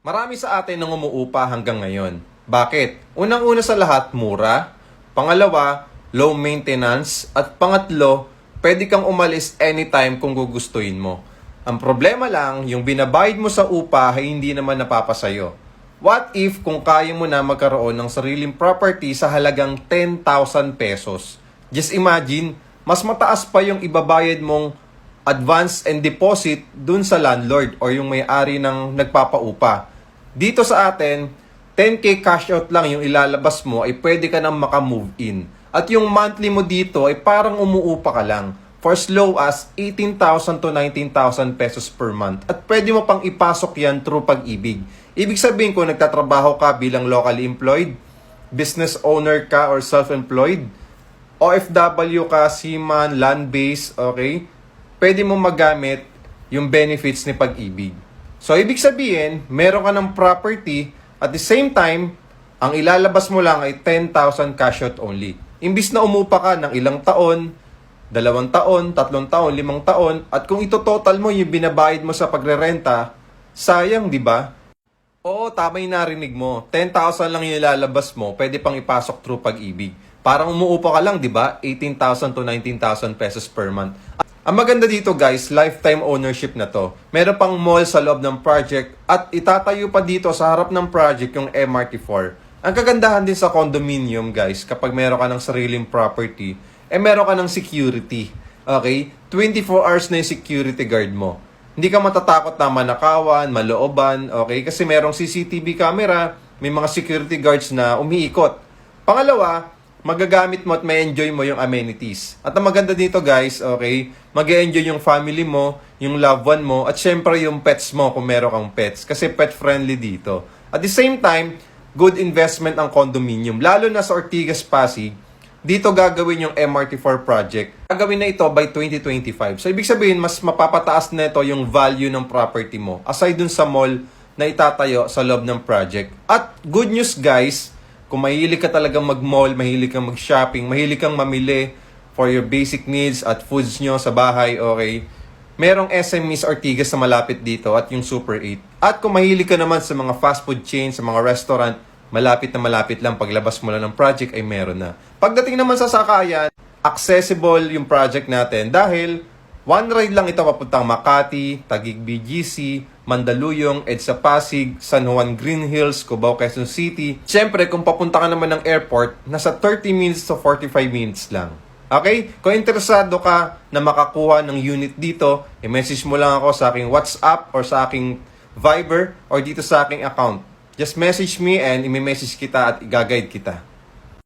Marami sa atin ang umuupa hanggang ngayon. Bakit? Unang-una sa lahat, mura. Pangalawa, low maintenance. At pangatlo, pwede kang umalis anytime kung gugustuhin mo. Ang problema lang, yung binabayad mo sa upa ay hindi naman napapasayo. What if kung kaya mo na magkaroon ng sariling property sa halagang 10,000 pesos? Just imagine, mas mataas pa yung ibabayad mong advance and deposit dun sa landlord or yung may-ari ng nagpapaupa. Dito sa atin, 10K cash out lang yung ilalabas mo ay pwede ka nang maka-move in. At yung monthly mo dito ay parang umuupa ka lang for as low as 18,000 to 19,000 pesos per month. At pwede mo pang ipasok yan through Pag-ibig. Ibig sabihin kung nagtatrabaho ka bilang locally employed, business owner ka or self-employed, OFW ka, seaman, land-based, okay? Pwede mo magamit yung benefits ni Pag-ibig. So, ibig sabihin, meron ka ng property, at the same time, ang ilalabas mo lang ay 10,000 cash out only. Imbis na umupa ka ng ilang taon, 2 taon, 3 taon, 5 taon, at kung ito total mo yung binabayad mo sa pagrerenta, sayang, di ba? Oo, tama yung narinig mo. 10,000 lang yung ilalabas mo, pwede pang ipasok through Pag-ibig. Parang umuupa ka lang, di ba? 18,000 to 19,000 pesos per month. Ang maganda dito guys, lifetime ownership na to. Meron pang mall sa loob ng project at itatayo pa dito sa harap ng project yung MRT4. Ang kagandahan din sa condominium guys, kapag meron ka ng sariling property, meron ka ng security. Okay? 24 hours na yung security guard mo. Hindi ka matatakot na manakawan, malooban, okay? Kasi merong CCTV camera, may mga security guards na umiikot. Pangalawa, magagamit mo at may enjoy mo yung amenities. At ang maganda dito guys, okay, mag-enjoy yung family mo, yung loved one mo, at syempre yung pets mo kung meron kang pets. Kasi pet friendly dito. At the same time, good investment ang condominium. Lalo na sa Ortigas, Pasig, dito gagawin yung MRT4 project. Gagawin na ito by 2025. So ibig sabihin, mas mapapataas na ito yung value ng property mo. Aside dun sa mall na itatayo sa loob ng project. At good news guys, kung mahilig ka talagang mag-mall, mahilig kang mag-shopping, mahilig kang mamili for your basic needs at foods nyo sa bahay, okay? Merong SMEs Ortigas na malapit dito at yung Super 8. At kung mahilig ka naman sa mga fast food chains, sa mga restaurant, malapit na malapit lang paglabas mo lang ng project ay meron na. Pagdating naman sa sakayan, accessible yung project natin dahil one ride lang ito papuntang Makati, Taguig BGC, Mandaluyong, EDSA Pasig, San Juan Green Hills, Cubao, Quezon City. Siyempre, kung papunta ka naman ng airport, nasa 30 minutes to 45 minutes lang. Okay? Kung interesado ka na makakuha ng unit dito, i-message mo lang ako sa aking WhatsApp or sa aking Viber or dito sa aking account. Just message me and i-message kita at i-guide kita.